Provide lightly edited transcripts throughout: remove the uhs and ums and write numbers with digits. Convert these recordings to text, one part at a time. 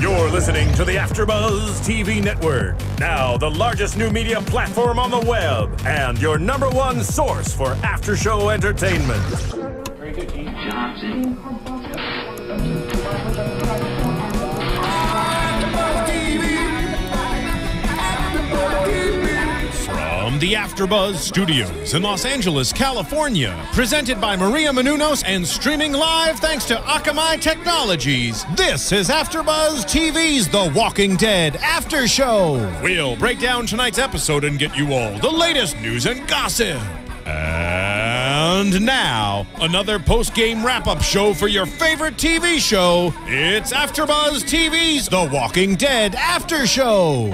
You're listening to the AfterBuzz TV network. Now the largest new media platform on the web and your #1 source for after-show entertainment. Very good, Johnson. From the AfterBuzz Studios in Los Angeles, California, presented by Maria Menounos and streaming live thanks to Akamai Technologies, this is AfterBuzz TV's The Walking Dead After Show. We'll break down tonight's episode and get you all the latest news and gossip. And now, another post-game wrap-up show for your favorite TV show. It's AfterBuzz TV's The Walking Dead After Show.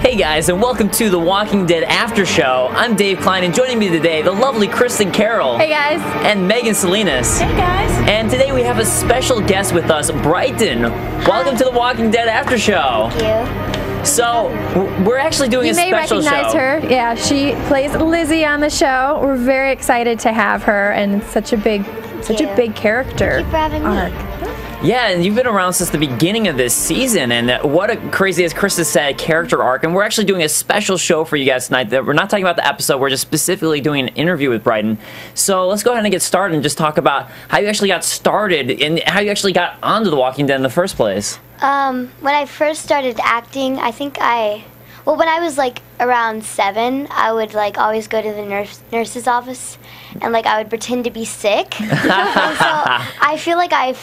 Hey guys, and welcome to The Walking Dead After Show. I'm Dave Klein, and joining me today, the lovely Kristen Carroll. Hey guys. And Megan Salinas. Hey guys. And today we have a special guest with us, Brighton. Welcome to The Walking Dead After Show. Thank you. So, we're actually doing a special show. You may recognize her. Yeah, she plays Lizzie on the show. We're very excited to have her, and such a big character. Thank you for having me. Yeah, and you've been around since the beginning of this season, and what a crazy, as Krista said, character arc. And we're actually doing a special show for you guys tonight. That we're not talking about the episode, we're just specifically doing an interview with Brighton. So let's go ahead and get started and just talk about how you actually got started and how you actually got onto The Walking Dead in the first place. When I first started acting, I think when I was like around 7, I would like always go to the nurse's office and like I would pretend to be sick. And so I feel like I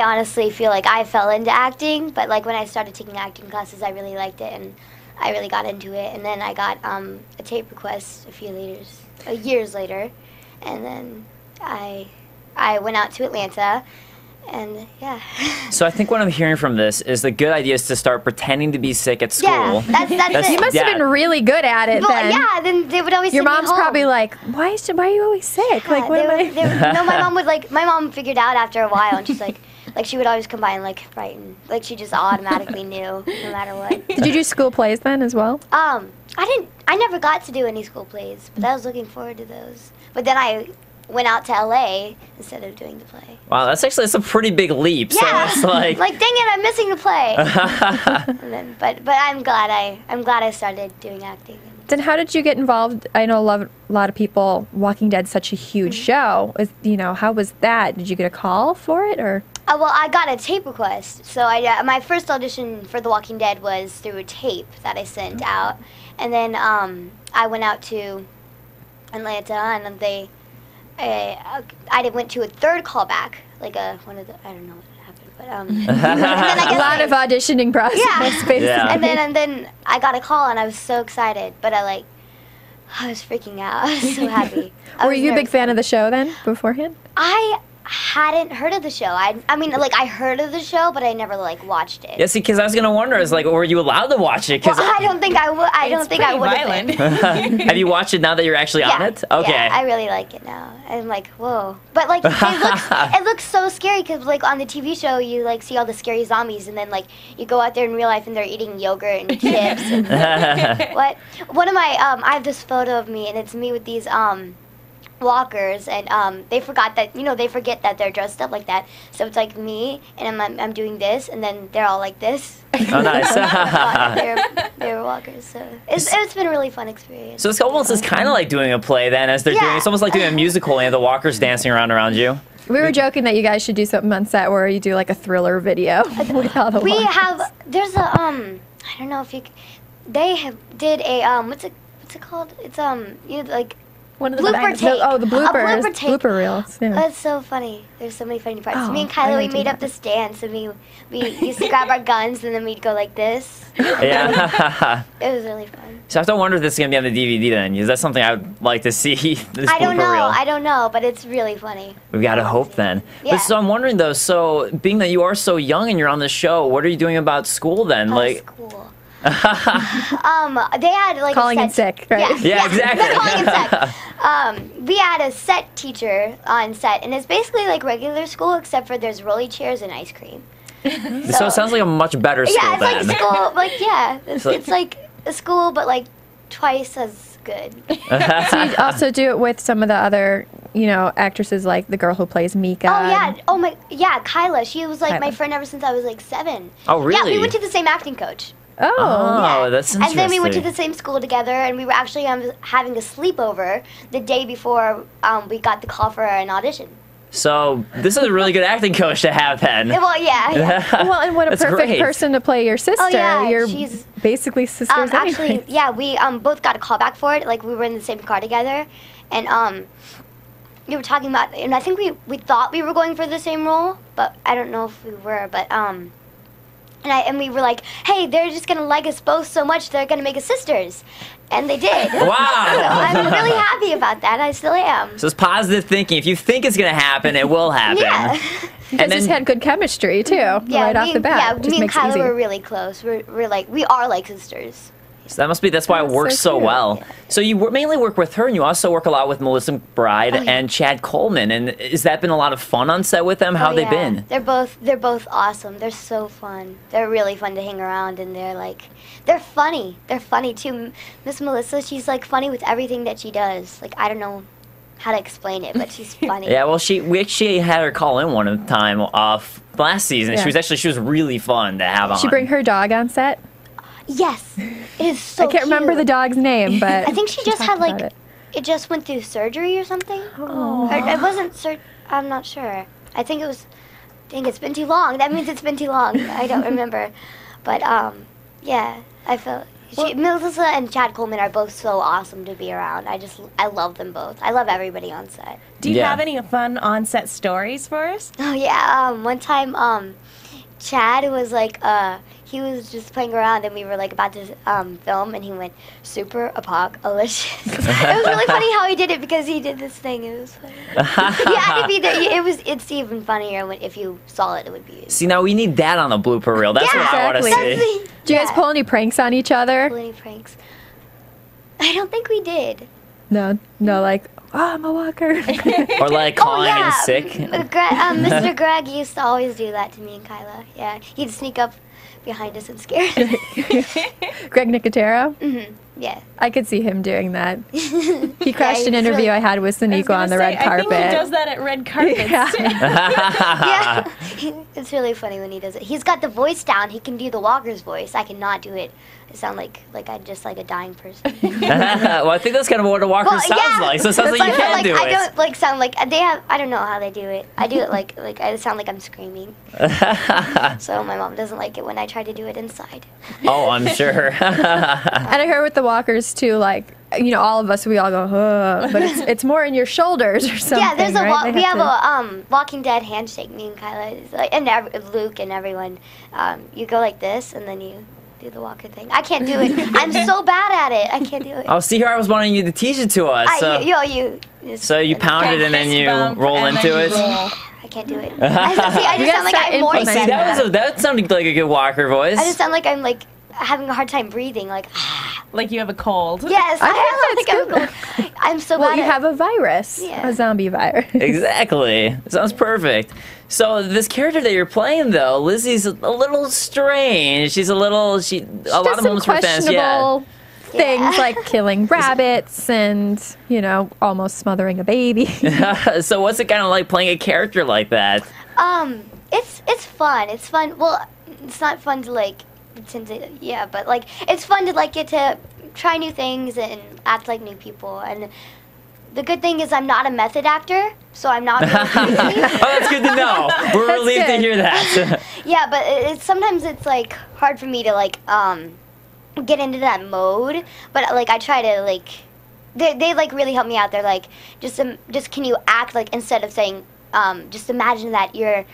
honestly feel like I fell into acting, but like when I started taking acting classes, I really liked it and I really got into it. And then I got a tape request years later, and then I went out to Atlanta, and yeah. So I think what I'm hearing from this is the good idea is to start pretending to be sick at school. Yeah, that's it. You must have been really good at it then. Yeah, then they would always Your send me mom's home. probably like, why are you always sick? Yeah, like, what no, my mom figured out after a while, and she's like she would always come by and like Brighton. Like she just automatically knew no matter what. Did you do school plays then as well? I never got to do any school plays, but I was looking forward to those. But then I went out to LA instead of doing the play. Wow, that's a pretty big leap. Yeah. So it's like dang it, I'm missing the play. And then, but I'm glad I started doing acting. Then how did you get involved? I know a lot of people, Walking Dead's such a huge show. How was that? Did you get a call for it or? Well, I got a tape request. So my first audition for The Walking Dead was through a tape that I sent out. And then I went out to Atlanta, and then I went to a third callback, like I don't know what happened, but and then I a lot of auditioning process. Yeah. And then I got a call, and I was so excited, but I was freaking out. I was so happy. Were you a big fan of the show then beforehand? I hadn't heard of the show. I mean, I heard of the show, but I never watched it. Yeah, see, because I was gonna wonder, were you allowed to watch it? Well, I don't think I would. I don't think I would have been. Have you watched it now that you're actually on it? Okay. Yeah, I really like it now. I'm like, whoa. But it looks so scary because on the TV show you see all the scary zombies, and then you go out there in real life and they're eating yogurt and chips. And what? One of my I have this photo of me, and it's me with these walkers, and they forget that they're dressed up like that, so it's like me and I'm doing this, and then they're all like this. Oh, nice. they're walkers, so it's been a really fun experience. So it's kind of like doing a play then, as they're doing. It's almost like doing a musical, and the walkers dancing around you. We were joking that you guys should do something on set where you do a thriller video with all the walkers. There's a I don't know if you did a what's it called? It's one of the blooper tape. The bloopers. A blooper tape. Blooper reels. Yeah. That's so funny. There's so many funny parts. Oh, Me and Kyla, we made up this dance, and we used to grab our guns, and then we'd go like this. Yeah. It was really fun. So I have to wonder if this is going to be on the DVD then. Is that something I would like to see? This I don't know. reel? I don't know, but it's really funny. We've got to hope then. Yeah. But so I'm wondering though, so being that you are so young and you're on the show, what are you doing about school then? School. They had calling a in sick, right? Yeah, exactly. They're calling in sick. We had a set teacher on set, and it's basically like regular school, except for there's rolly chairs and ice cream. So it sounds like a much better school it's then. like school. It's like a school, but twice as good. So you also do it with some of the other, actresses like the girl who plays Mika. Oh yeah. Oh my. Yeah, Kyla. She was like my Kyla. friend ever since I was like 7. Oh, really? Yeah, we went to the same acting coach. Oh. Oh, that's interesting. And then we went to the same school together, and we were actually having a sleepover the day before we got the call for an audition. So this is a really good acting coach to have then. Well, yeah. Well, and what a That's perfect great. person to play your sister. Oh, yeah, You're she's- basically sisters Actually, anyway. yeah, we both got a call back for it. Like, we were in the same car together, and we were talking about, and I think we thought we were going for the same role, but I don't know if we were. But and we were like, hey, they're just gonna like us both so much they're gonna make us sisters, and they did. So Wow. I'm really happy about that. I still am. So it's positive thinking. If you think it's going to happen, it will happen. Yeah. You guys just had good chemistry too, right off the bat. Yeah, Just me and makes it Kyla easy. were really close. We are like sisters. So that's why it That's works so so cute. well. So you mainly work with her, and you also work a lot with Melissa McBride Oh, yeah. and Chad Coleman. And has that been a lot of fun on set with them? How have they been? They're both awesome. They're so fun. They're really fun to hang around, and they're funny. They're funny too. Miss Melissa, she's like funny with everything that she does. Like, I don't know how to explain it, but she's funny. Yeah, well, we actually had her call in one time last season. Yeah. She was really fun to have on. She bring her dog on set. Yes, it is so. I can't remember the cute. dog's name, but I think she just talked had about like it. it just went through surgery or something. Oh. Or it wasn't I'm not sure. I think it was. Dang, it's been too long. That means it's been too long. I don't remember. But yeah, I felt. Melissa and Chad Coleman are both so awesome to be around. I love them both. I love everybody on set. Do you Yeah. have any fun on-set stories for us? Oh yeah, one time Chad was like he was just playing around and we were like about to film and he went super apocalypse. It was really funny how he did it because he did this thing. It was funny. Yeah, I could be there. It's even funnier if you saw it. It would be. See, now we need that on a blooper reel. That's Yeah, what I want to exactly. see. Do you guys pull any pranks on each other? Any pranks? I don't think we did. No, like, oh, I'm a walker. Or like calling in sick. Mr. Greg used to always do that to me and Kyla. Yeah, he'd sneak up behind us and scare us. Greg Nicotero? Yeah. I could see him doing that. He crashed an he's interview really- I had with I was Saniqua gonna on the say, red carpet. I think he does that at red carpets. Yeah. Yeah, it's really funny when he does it. He's got the voice down. He can do the walker's voice. I cannot do it. I sound like I'm just like a dying person. Well, I think that's kind of what a walker sounds like. So it sounds like you can do I it. don't like sound like they have. I don't know how they do it. I do it like I sound like I'm screaming. So my mom doesn't like it when I try to do it inside. Oh, I'm sure. And I heard with the walkers too, like, all of us, we all go, but it's more in your shoulders or something. Yeah, there's right? we have a Walking Dead handshake. Me and Kyla, it's like, and Luke and everyone. You go like this, and then you do the walker thing. I can't do it. I'm so bad at it. I can't do it. Oh, see, here I was wanting you to teach it to us. So you pound it and then you Bump, roll and then into you it. roll. I can't do it. I just gotta sound like start I'm more. implementing See, that sounded like a good walker voice. I just sound like I'm like having a hard time breathing. Like Like you have a cold. yes, I think think that's I'm cool. I'm so Well, bad you at have a virus, Yeah. a zombie virus. Exactly. Sounds perfect. So this character that you're playing, though, Lizzie's a little strange. She's a lot of Just some moments for fans. Yeah. questionable things Yeah. like killing rabbits and, almost smothering a baby. So what's it kind of like playing a character like that? It's fun. It's fun. Well, it's not fun to like pretend to but like it's fun to like get to try new things and act like new people. And the good thing is I'm not a method actor, so I'm not. Really crazy. Oh, that's good to know. We're That's relieved to good. hear that. Yeah, but sometimes it's like hard for me to like get into that mode. But like I try to like they like really help me out. They're like just can you act like instead of saying just imagine that you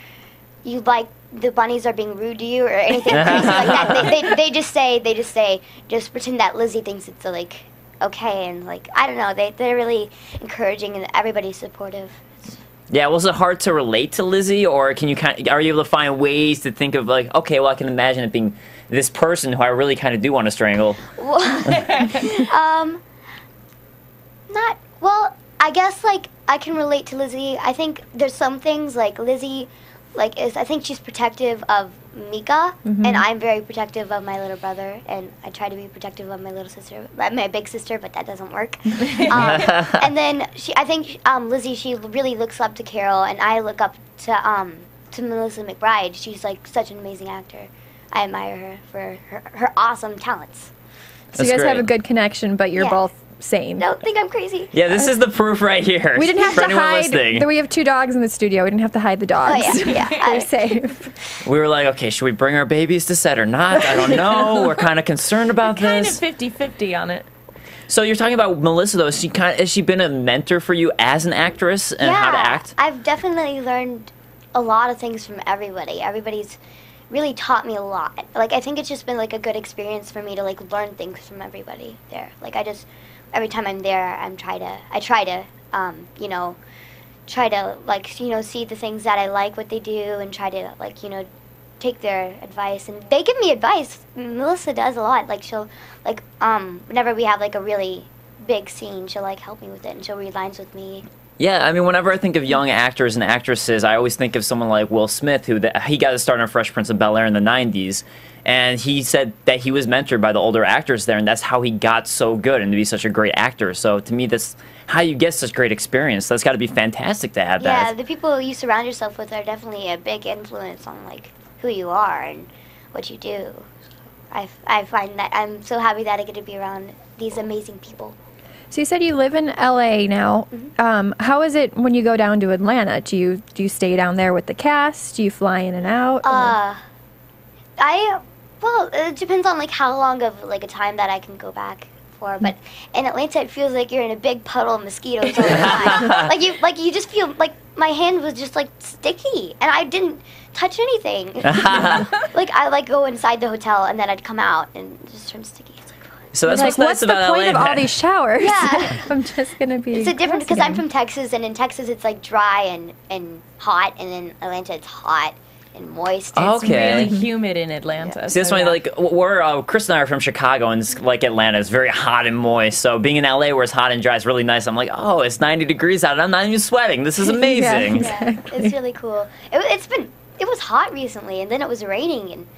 like the bunnies are being rude to you or anything crazy like that. They just say just pretend that Lizzie thinks it's like okay and like I don't know they're really encouraging and everybody's supportive. Yeah, was it hard to relate to Lizzie, or are you able to find ways to think of like, okay, well, I can imagine it being this person who I really kind of do want to strangle? Not well. I guess like I can relate to Lizzie. I think there's some things like Lizzie, I think she's protective of Mika, and I'm very protective of my little brother, and I try to be protective of my little sister, my big sister, but that doesn't work. And then I think Lizzie, she really looks up to Carol, and I look up to Melissa McBride. She's like such an amazing actor. I admire her for her awesome talents. So you guys have a good connection, but you're both same. Don't think I'm crazy. Yeah, this is the proof right here. We didn't have for to anyone hide. listening. We have 2 dogs in the studio. We didn't have to hide the dogs. Oh, yeah. They're safe. We were like, okay, should we bring our babies to set or not? I don't know. We're kind of concerned about this. Kind of 50-50 on it. So you're talking about Melissa, though. Has she been a mentor for you as an actress and how to act? I've definitely learned a lot of things from everybody. Everybody's really taught me a lot. Like, I think it's just been like a good experience for me to like learn things from everybody there. Like, every time I'm there, I try to like, you know, see the things that I like what they do and try to like, you know, take their advice. And they give me advice. Melissa does a lot. Like, she'll like whenever we have like a really big scene, she'll like help me with it and she'll read lines with me. Yeah, I mean, whenever I think of young actors and actresses, I always think of someone like Will Smith, he got his start on Fresh Prince of Bel-Air in the 90s, and he said that he was mentored by the older actors there, and that's how he got so good and to be such a great actor. So to me, that's how you get such great experience. That's got to be fantastic to have that. Yeah, the people you surround yourself with are definitely a big influence on like who you are and what you do. I find that I'm so happy that I get to be around these amazing people. So you said you live in LA now. How is it when you go down to Atlanta? Do you stay down there with the cast? Do you fly in and out? Well, it depends on like how long of like a time that I can go back for. But in Atlanta, it feels like you're in a big puddle of mosquitoes all the time. like you just feel like my hand was just like sticky, and I didn't touch anything. Like I like go inside the hotel, and then I'd come out and just turn sticky. So that's like, what's nice about the point LA, of all these showers? Yeah. I'm just going to be... It's a different, because I'm from Texas, and in Texas it's like dry and hot, and in Atlanta it's hot and moist. It's really humid in Atlanta. Yeah. See, that's why, like, Chris and I are from Chicago, and like Atlanta is very hot and moist. So being in LA where it's hot and dry is really nice. I'm like, oh, it's 90 degrees out, and I'm not even sweating. This is amazing. It's really cool. It was hot recently, and then it was raining, and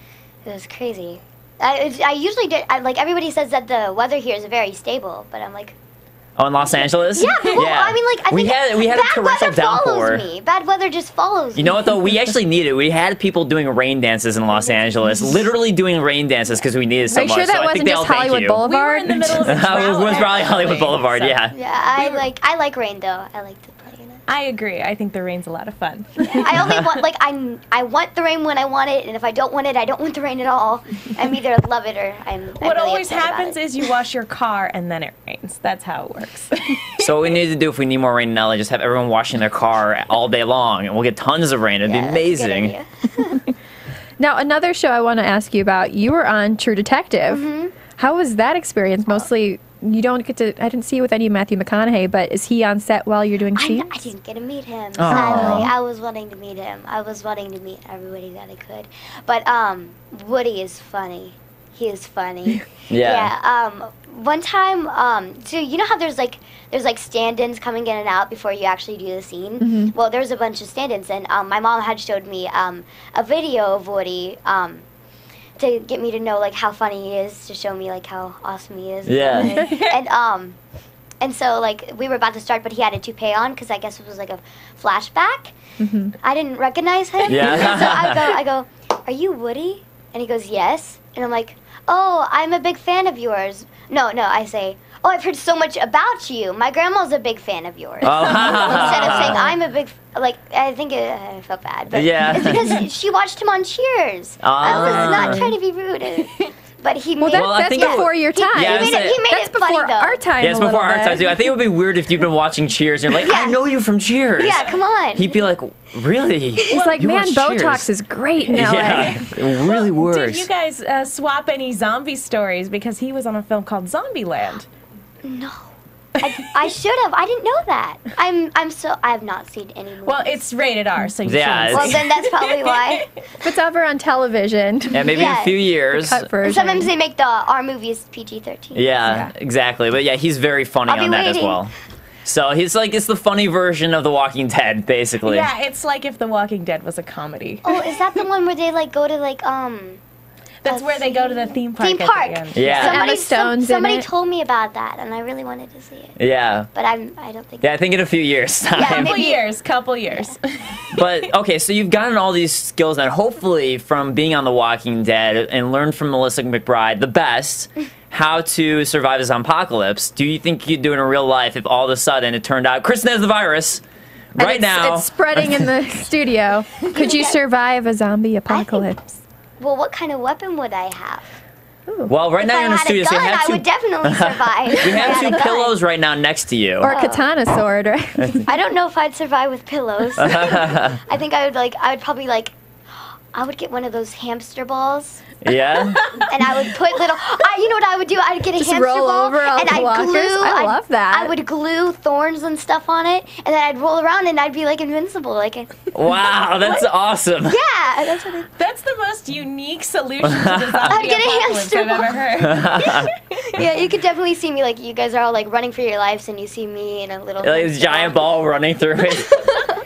it was crazy. I usually did. Like everybody says that the weather here is very stable, but I'm like, oh, in Los Angeles? Yeah, but I mean, like, I think we had a torrential downpour. Me. Bad weather just follows me. You know what though? We actually needed it. We had people doing rain dances in Los Angeles, literally doing rain dances because we needed so much. Are you sure that wasn't just Hollywood Boulevard? We were in the middle of a it was probably Hollywood Boulevard. Yeah. Yeah, I like rain though. I like to play in it. I agree. I think the rain's a lot of fun. I only want I want the rain when I want it, and if I don't want it, I don't want the rain at all. I'm either love it or I'm. What really always happens is is you wash your car and then it rains. That's how it works. So what we need to do if we need more rain in LA, just have everyone washing their car all day long, and we'll get tons of rain. It'd be amazing. Now, another show I want to ask you about. You were on True Detective. How was that experience? Mostly, you don't get to. I didn't see you with any Matthew McConaughey, but is he on set while you're doing scenes? I didn't get to meet him. Sadly, I was wanting to meet him. I was wanting to meet everybody that I could. But Woody is funny. He is funny. Yeah. One time, so you know how there's like stand-ins coming in and out before you actually do the scene. Well, there's a bunch of stand-ins, and my mom had showed me a video of Woody. To get me to know like how funny he is, to show me like how awesome he is. Yeah. And so like we were about to start, but he had a toupee on because I guess it was like a flashback. I didn't recognize him. Yeah. And so I go, "Are you Woody?" And he goes, "Yes." And I'm like, "Oh, I'm a big fan of yours." No, I say, "Oh, I've heard so much about you. My grandma's a big fan of yours." Instead of saying I'm a big, like, I think I felt bad. But it's because she watched him on Cheers. I was not trying to be rude. But he made that's before your time. Yeah, he made it before funny, though. our time. Yeah, it's before our time too. I think it would be weird if you've been watching Cheers and you're like, I know you from Cheers. Yeah, come on. He'd be like, really? He's like, man, Botox is great in LA. Yeah, it really works. Did you guys swap any zombie stories? Because he was on a film called Zombieland. No. I should have. I didn't know that. I have not seen any movies. Well, it's rated R, so you Yeah, shouldn't. Well, then that's probably why. If it's ever on television. Yeah, maybe in a few years. Cut version. Sometimes they make the R movies PG-13. Yeah, exactly. But yeah, he's very funny on that as well. So he's like, it's the funny version of The Walking Dead, basically. Yeah, it's like if The Walking Dead was a comedy. Oh, is that the one where they like go to like That's where they go to the theme park. Theme at park. the end. Yeah. Emma Stone's in somebody it. told me about that, and I really wanted to see it. Yeah. But I don't think. Yeah, I think in a few years' time. Yeah, Couple years. But, okay, so you've gotten all these skills and hopefully from being on The Walking Dead and learned from Melissa McBride the best how to survive a zompocalypse. Do you think you'd do it in real life if all of a sudden it turned out Kristen has the virus right now? It's spreading in the studio. Could you survive a zombie apocalypse? Well, what kind of weapon would I have? Well, right now you're in the studio, If so I you had a have gun, I would two, definitely survive. you If I have had a two gun. pillows right now next to you. Or a katana sword, right? I don't know if I'd survive with pillows. I think I would probably I would get one of those hamster balls. Yeah? And I would put little. You know what I would do? I'd get a Just hamster roll ball over all and the I'd walkers? glue. I love that. I would glue thorns and stuff on it, and then I'd roll around and I'd be like invincible. Wow, that's awesome. Yeah, that's what. That's the most unique solution to the zombie get a apocalypse hamster I've ever heard. Yeah, you could definitely see me you guys are all running for your lives, and you see me in a little. Like this giant ball running through it.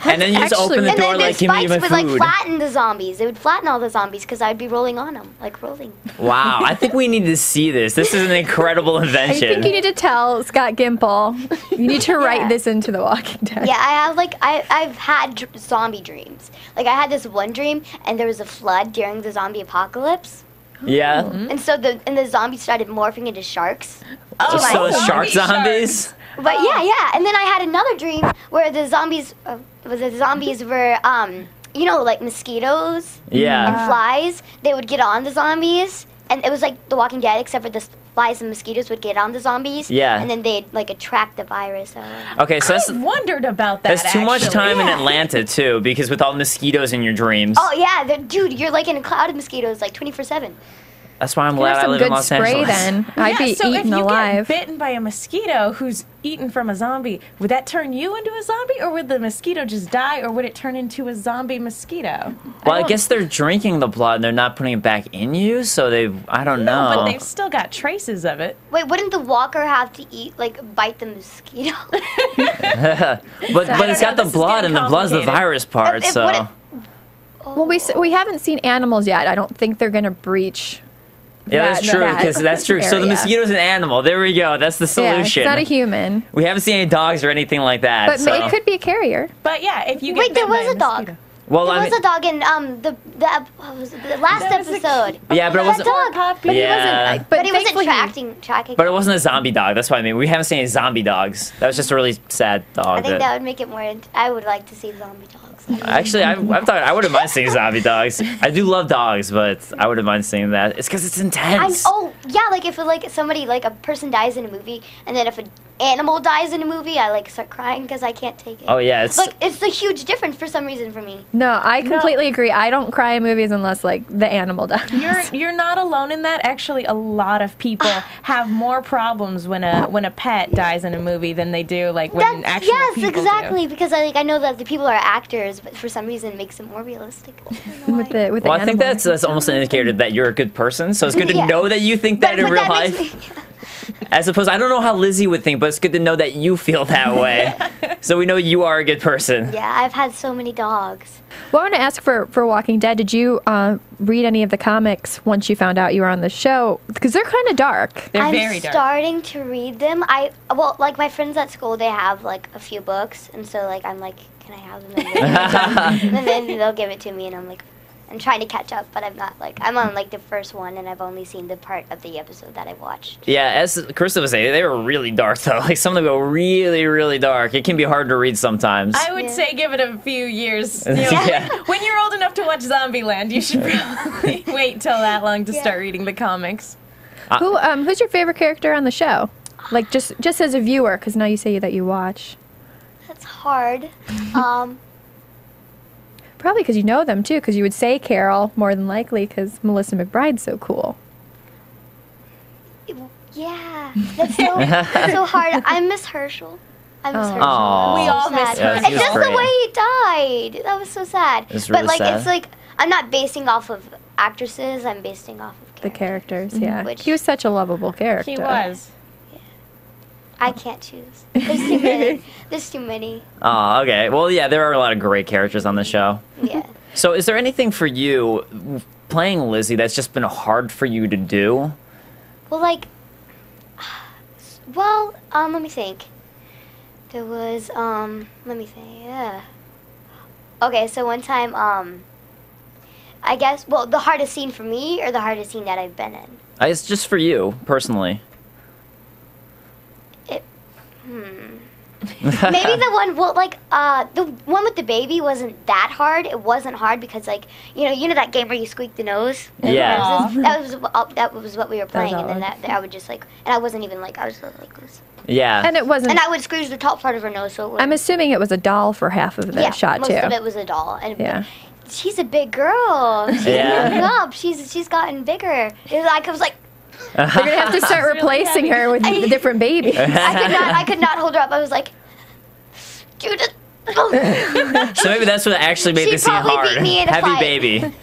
And then you just Actually, open the And door then the like, give me spikes my would food. flatten the zombies. It would flatten all the zombies because I'd be rolling on them, rolling. Wow, I think we need to see this. This is an incredible I invention. think you need to tell Scott Gimple. You need to write this into The Walking Dead. Yeah, I have I've had zombie dreams. I had this one dream, and there was a flood during the zombie apocalypse, Yeah? and so the zombies started morphing into sharks. So it's shark zombie zombies? But yeah, and then I had another dream where the zombies were mosquitoes Yeah. and flies. They would get on the zombies, and it was like The Walking Dead, except for the flies and mosquitoes would get on the zombies. Yeah. And then they'd attract the virus. Okay, so that's, I've wondered about that. that's too much actually. time in Atlanta, too, because with all the mosquitoes in your dreams. Oh yeah, dude, you're in a cloud of mosquitoes 24/7. That's why I'm There's glad I some live in good Los spray Angeles. then. I'd be so if eaten you alive. get bitten by a mosquito who's eaten from a zombie, would that turn you into a zombie, or would the mosquito just die, or would it turn into a zombie mosquito? Well, I guess they're drinking the blood and they're not putting it back in you, so I don't know. But they've still got traces of it. Wait, wouldn't the walker have to bite the mosquito? but it's got the This is blood, getting and the blood's the complicated. virus part, If- so... what if- Well, we haven't seen animals yet. I don't think they're going to breach. Yeah, that's true, because that's true. So the area. mosquito's an animal. There we go. That's the Yeah, solution. it's not a human. We haven't seen any dogs or anything like that. But so. it could be a carrier. But yeah, if you get Wait, there bitten by was a dog. mosquito. Well, There I was mean, a dog in what was it, the last There was a- episode. yeah, but it That wasn't. dog. Puppy. But Yeah. he wasn't. But he wasn't thankfully tracking. But it wasn't a zombie dog. That's what I mean. We haven't seen any zombie dogs. That was just a really sad dog. I think that would make it more. I would like to see zombie dogs. Actually, I've thought I wouldn't mind seeing zombie dogs. I do love dogs, but I wouldn't mind seeing that. It's because it's intense. Yeah, if somebody a person dies in a movie, and then if an animal dies in a movie, I start crying because I can't take it. Oh yeah, it's It's a huge difference for some reason for me. No, I completely agree. I don't cry in movies unless the animal dies. You're not alone in that. Actually, a lot of people have more problems when a pet dies in a movie than they do when actual people exactly. do. Because I know that the people are actors, but for some reason it makes it more realistic. I don't know with why. the well, I think animal. that's almost an indicator that you're a good person. So it's good to Yeah. know that you think that in But real that life. makes me- As opposed, I don't know how Lizzie would think, but it's good to know that you feel that way. So we know you are a good person. Yeah, I've had so many dogs. Well, I want to ask for Walking Dead. Did you read any of the comics once you found out you were on the show? Because they're kind of dark. They're I'm very dark. starting to read them. My friends at school, they have a few books, and so I'm like, can I have them? And then they'll give it to me, and I'm trying to catch up, but I'm not I'm on the first one, and I've only seen the part of the episode that I've watched. Yeah, as Krista was saying, they were really dark though. Some of them go really, really dark. It can be hard to read sometimes. I would say give it a few years. Yeah. When you're old enough to watch Zombieland, you should probably wait till that long to start reading the comics. Who's your favorite character on the show? Just as a viewer, because now you say that you watch. That's hard. Probably because you know them too, because you would say Carol more than likely because Melissa McBride's so cool. Yeah, that's so hard. I miss Herschel. I miss Herschel. Aw. We all miss Sad. Yeah, Herschel. he It's was just great. the way he died. That was so sad. It's really but sad. it's I'm not basing off of actresses. I'm basing off of The characters, yeah. Which- He was such a lovable character. He was. I can't choose. There's too many. There's too many. Oh, okay. Well, yeah, there are a lot of great characters on the show. Yeah. So is there anything for you playing Lizzie that's just been hard for you to do? Well, like, let me think. There was, let me think, yeah. Okay, so one time, I guess, well, the hardest scene for me or the hardest scene that I've been in? It's just for you, personally. Maybe the one, well, like, the one with the baby wasn't that hard. It wasn't hard because, like, you know that game where you squeak the nose? Yeah. That was what we were playing, and then I would just, like, and I wasn't even, like, I was like this. Yeah. And it wasn't. And I would squeeze the top part of her nose, so it was. I'm assuming it was a doll for half of that shot, too. Most of it was a doll. And Yeah. she's a big girl. She's growing up. She's gotten bigger. I was like, They're going to have to start replacing her with different babies. I could not hold her up. I was like, Judith. So maybe that's what actually made the scene probably hard. beat me in a Heavy fight. baby.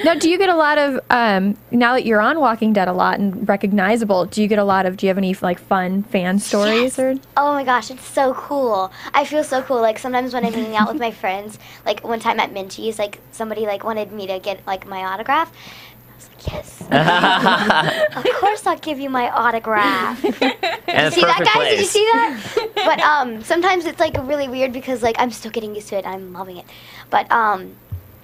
Now, do you get a lot of, now that you're on Walking Dead a lot and recognizable, do you have any, like, fun fan stories? Yes. Or? Oh my gosh, it's so cool. I feel so cool. Like, sometimes when I'm hanging out with my friends, like, one time at Minchie's, like, somebody, like, wanted me to get, like, my autograph. I was like, yes. Of course I'll give you my autograph. And See that, guys? place. Did you see that? But sometimes it's, like, really weird because, like, I'm still getting used to it. I'm loving it. But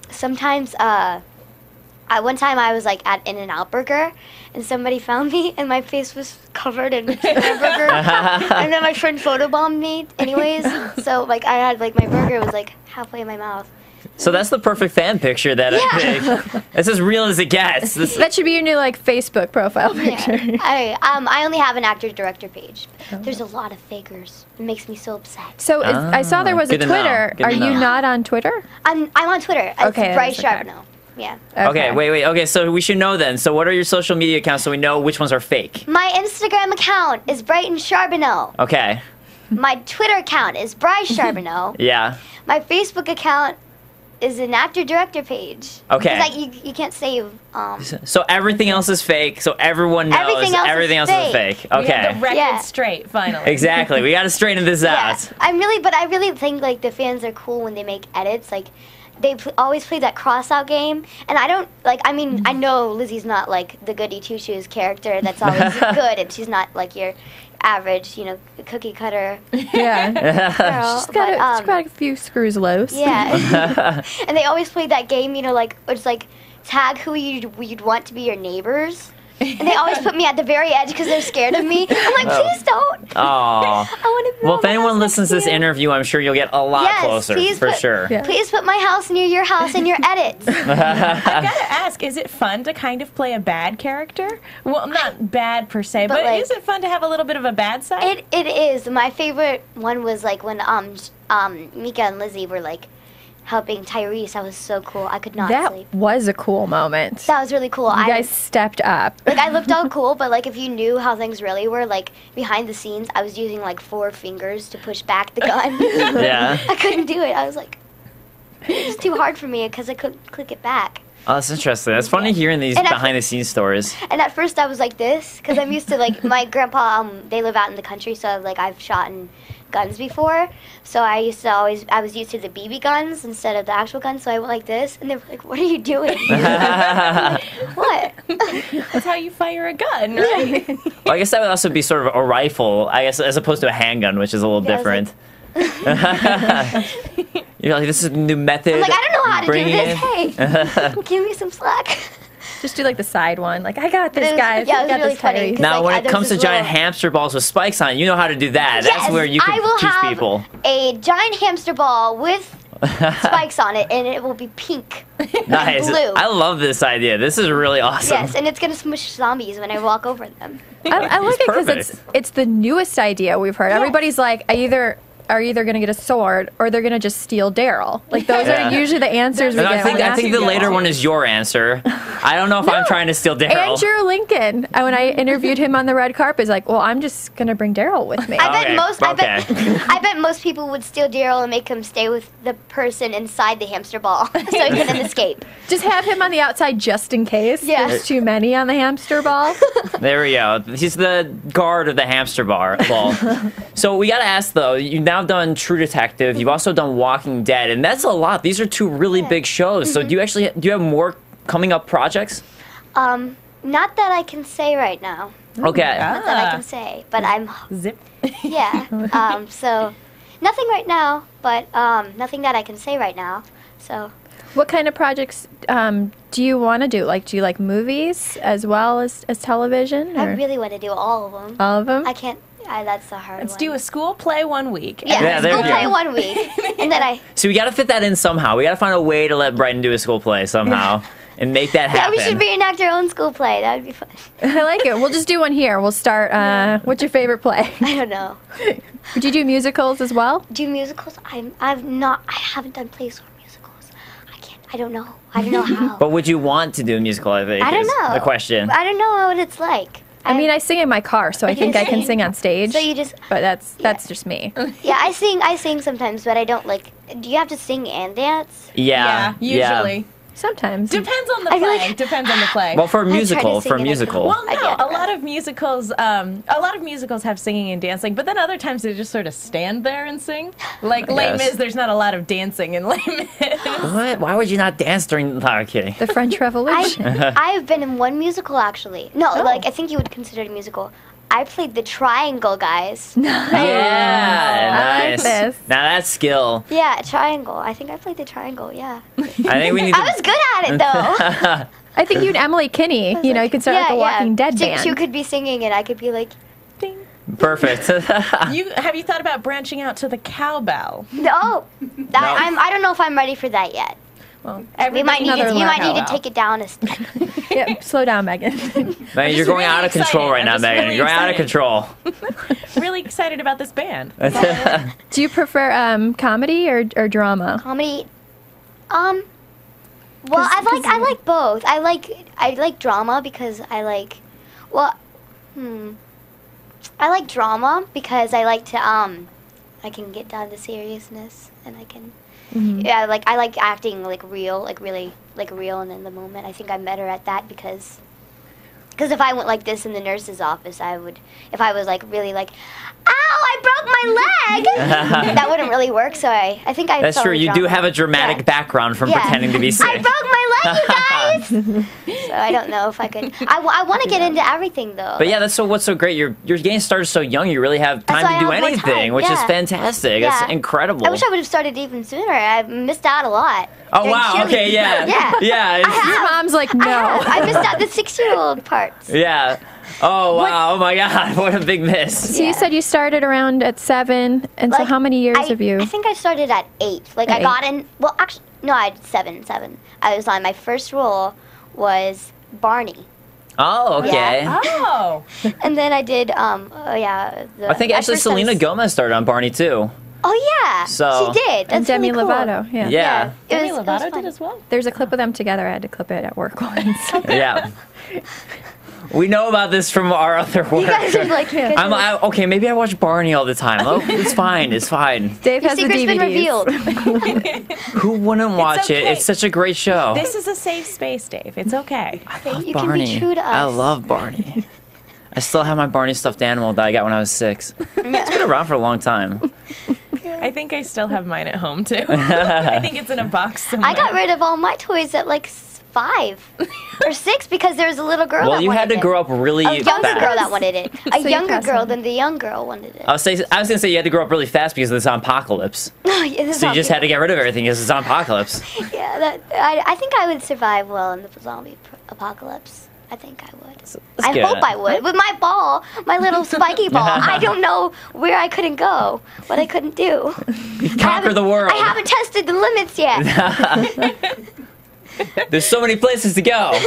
sometimes, one time I was, like, at In-N-Out Burger, and somebody found me, and my face was covered in peanut burger. And then my friend photobombed me anyways. So, like, I had, like, my burger was, like, halfway in my mouth. So that's the perfect fan picture that I think. It's as real as it gets. That should be your new, like, Facebook profile picture. Yeah. I only have an actor-director page. There's a lot of fakers. It makes me so upset. So I saw there was a Good to know. Twitter. Good to Are you know. not on Twitter? I'm on Twitter. Okay, It's Brighton that's okay. Sharbino. Yeah. Okay, wait. Okay, so we should know then. So what are your social media accounts so we know which ones are fake? My Instagram account is Brighton Sharbino. Okay. My Twitter account is Bri Sharbino. Yeah. My Facebook account is an actor-director page. Okay. It's like you can't save. So everything else is fake. So everyone knows Everything else is is fake. We have Okay. the record Yeah. straight, finally. Exactly. We got to straighten this Yeah. out. I really think like the fans are cool when they make edits. Like they always play that cross-out game, and I don't like. I mean, I know Lizzie's not like the goody two-shoes character that's always good, and she's not like your average, cookie cutter Yeah. girl. She's got a few screws loose. Yeah. And they always play that game, like it's like tag who you'd want to be your neighbors. And they always put me at the very edge because they're scared of me. I'm like, please don't. Oh. I want to. Well, if anyone listens to this interview, I'm sure you'll get a lot closer, for sure. Yeah. Please put my house near your house in your edits. I've got to ask, is it fun to kind of play a bad character? Well, not bad per se, but like, is it fun to have a little bit of a bad side? It is. My favorite one was like when Mika and Lizzie were like helping Tyrese. That was so cool. I could not sleep. That was a cool moment. That was really cool. You guys stepped up. Like, I looked all cool, but, like, if you knew how things really were, like, behind the scenes, I was using, like, 4 fingers to push back the gun. Yeah. I couldn't do it. I was like, it was too hard for me because I couldn't click it back. Oh, that's interesting. That's funny hearing these behind-the-scenes stories. And at first I was like this because I'm used to, like, my grandpa, they live out in the country, so, like, I've shot in guns before. So I was used to the BB guns instead of the actual guns, so I went like this, and they were like, what are you doing? Like, what? That's how you fire a gun, right? Well, I guess that would also be sort of a rifle, I guess, as opposed to a handgun, which is a little different. You're like, this is a new method. I'm like, I don't know how to do Bring this. it. Hey, give me some slack. Just do like the side one. Like, I got this, guys. Yeah, I it was got really this, funny. Tyrese. Now, like, when it there comes was to this giant little- hamster balls with spikes on it, you know how to do that. That's Yes, where you I can will teach have people. a giant hamster ball with spikes on it, and it will be pink. Nice. Blue. I love this idea. This is really awesome. Yes, and it's gonna smush zombies when I walk over them. I like it because perfect. it's the newest idea we've heard. Yes. Everybody's like, are either going to get a sword or they're going to just steal Daryl. Like, those Yeah. are usually the answers we And get. I think when the we later ask one you. is your answer. I I don't know if I'm trying to steal Daryl. Andrew Lincoln, when I interviewed him on the red carpet, is like, well, I'm just going to bring Daryl with me. I bet most people would steal Daryl and make him stay with the person inside the hamster ball so he couldn't escape. Just have him on the outside just in case there's too many on the hamster ball. There we go. He's the guard of the hamster ball. So we got to ask, though, you've now done True Detective. You've also done Walking Dead, and that's a lot. These are two really big shows. So do you have more coming up projects? Not that I can say right now. Okay. Not that I can say, but I'm... Zip. Yeah. So nothing right now, but nothing that I can say right now. So... What kind of projects do you want to do? Like, do you like movies as well as television? I really want to do all of them. All of them? I can't. That's the hard Let's one. do a school play 1 week. Yeah, there school you go. play 1 week, and then I. So we got to fit that in somehow. We got to find a way to let Brighton do a school play somehow and make that happen. Yeah, we should reenact our own school play. That would be fun. I like it. We'll just do one here. We'll start. What's your favorite play? I don't know. Would you do musicals as well? Do musicals? I haven't done plays for musicals. I don't know. I don't know how. But would you want to do a musical, I think, I don't is know. the question. I don't know what it's like. I mean, I sing in my car, so I think I can sing on stage. So you just. But that's just me. Yeah, I sing sometimes, but I don't like. Do you have to sing and dance? Yeah. Usually. Sometimes. Depends on the I feel play. like- Depends on the play. Well, for a tried to musical, sing and I couldn't. Well, no, I a lot of musicals have singing and dancing, but then other times they just sort of stand there and sing. Like Les Yes. Mis, there's not a lot of dancing in Les Mis. What? Why would you not dance during... No, I'm kidding. The French Revolution. I've been in one musical actually. No, like I think you would consider it a musical. I played the Triangle guys. Yeah, I like nice. this. Now that's skill. Yeah, Triangle. I think I played the Triangle. Yeah. I think we need I to... was good at it though. I think you and Emily Kinney, you could start like a Walking Dead band. She could be singing and I could be like, Ding. Perfect. Have you thought about branching out to the cowbell? no. I don't know if I'm ready for that yet. Well, We might need Another to, you might need to cowbell. take it down a step. Yeah, slow down, Megan. Man, you're going really out of control excited. right I'm now, just Megan. really You're going out of excited. control. Really excited about this band. Do you prefer comedy or drama? Comedy. Well, I like both. I like drama because I like drama because I like to I can get down to seriousness and I can I like acting like real, like really like real and in the moment. I think I'm better at that because if I went like this in the nurse's office, if I was like really like, ow, I broke my leg, that wouldn't really work. So I think I. That's true. You do have a dramatic background from pretending to be sick. I broke my leg, you guys. So I don't know if I could. I want to get into everything though. But yeah, what's so great. You're getting started so young. You really have That's time why to do I have more anything, time, which is yeah. fantastic. Yeah. That's incredible. I wish I would have started even sooner. I missed out a lot. Oh during wow. cheerleading. Okay. Yeah. Yeah. Yeah. it's- Your mom's like, no. I missed out the 6-year-old parts. Yeah. Oh wow. Oh my God. What a big miss. So you said you started around at 7, and so Like, how many years have you? I think I started at 8. Like At I got in. Well, actually, no, I had 7. I was on my first role was Barney, Oh, okay. Yeah. Oh. and then I did. I think actually first Selena was- Gomez started on Barney too. Oh yeah, So- she did. and That's Demi really cool. Lovato. Yeah. Yeah. Demi It was Lovato fun. did as well. There's a clip of them together. I had to clip it at work once. Yeah. We know about this from our other work. You guys are like, you guys are okay, maybe I watch Barney all the time. Oh, it's fine. It's fine. Dave Your has the secret's been DVDs. revealed. Who wouldn't watch it? okay. It's such a great show. This is a safe space, Dave. It's okay. You Barney. can be true to us. I love Barney. I still have my Barney stuffed animal that I got when I was 6. It's been around for a long time. I think I still have mine at home too. I think it's in a box somewhere. I got rid of all my toys at like 5 or 6 because there was a little girl. Well, that you had wanted to it. grow up really A younger fast. girl that wanted it. A you younger passed girl on. than the young girl wanted it. I was gonna say you had to grow up really fast because of the apocalypse. So you just had to get rid of everything because it's apocalypse. Yeah, I think I would survive well in the zombie apocalypse. I think I would. I good. hope I would. With my ball, my little spiky ball, I don't know where I couldn't go, what I couldn't do. Conquer the world. I haven't tested the limits yet. There's so many places to go.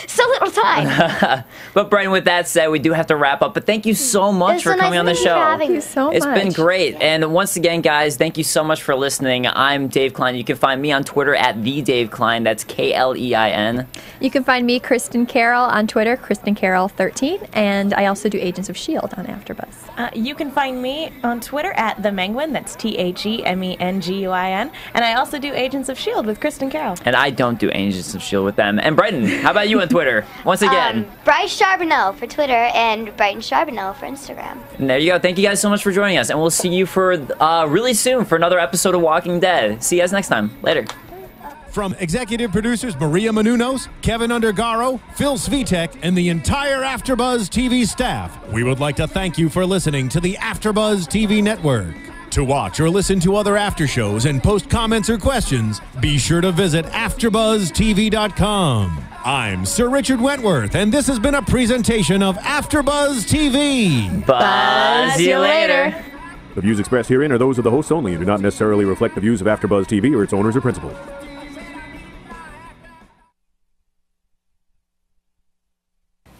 So little time. But Brighton, with that said, we do have to wrap up. But thank you so much for coming on the show. Thank you so much. It's been great. And once again, guys, thank you so much for listening. I'm Dave Klein. You can find me on Twitter at @TheDaveKlein. That's Klein. You can find me, Kristen Carroll, on Twitter, KristenCarroll13. And I also do Agents of S.H.I.E.L.D. on AfterBuzz. You can find me on Twitter at @TheMenguin. That's TheMenguin. And I also do Agents of S.H.I.E.L.D. with Kristen Carroll. And I don't do Agents of S.H.I.E.L.D. with them. And Brighton, how about you on Twitter? Once again. Brighton Sharbino for Twitter and Brighton Sharbino for Instagram. And there you go. Thank you guys so much for joining us. And we'll see you for really soon for another episode of Walking Dead. See you guys next time. Later. From executive producers Maria Menounos, Kevin Undergaro, Phil Svitek, and the entire AfterBuzz TV staff, we would like to thank you for listening to the AfterBuzz TV network. To watch or listen to other after shows and post comments or questions, be sure to visit AfterBuzzTV.com. I'm Sir Richard Wentworth, and this has been a presentation of AfterBuzz TV. Buzz you later. The views expressed herein are those of the hosts only and do not necessarily reflect the views of AfterBuzz TV or its owners or principals.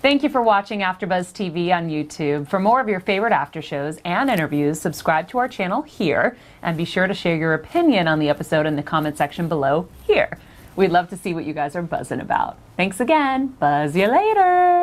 Thank you for watching AfterBuzz TV on YouTube. For more of your favorite after shows and interviews, subscribe to our channel here, and be sure to share your opinion on the episode in the comment section below here. We'd love to see what you guys are buzzing about. Thanks again. Buzz you later.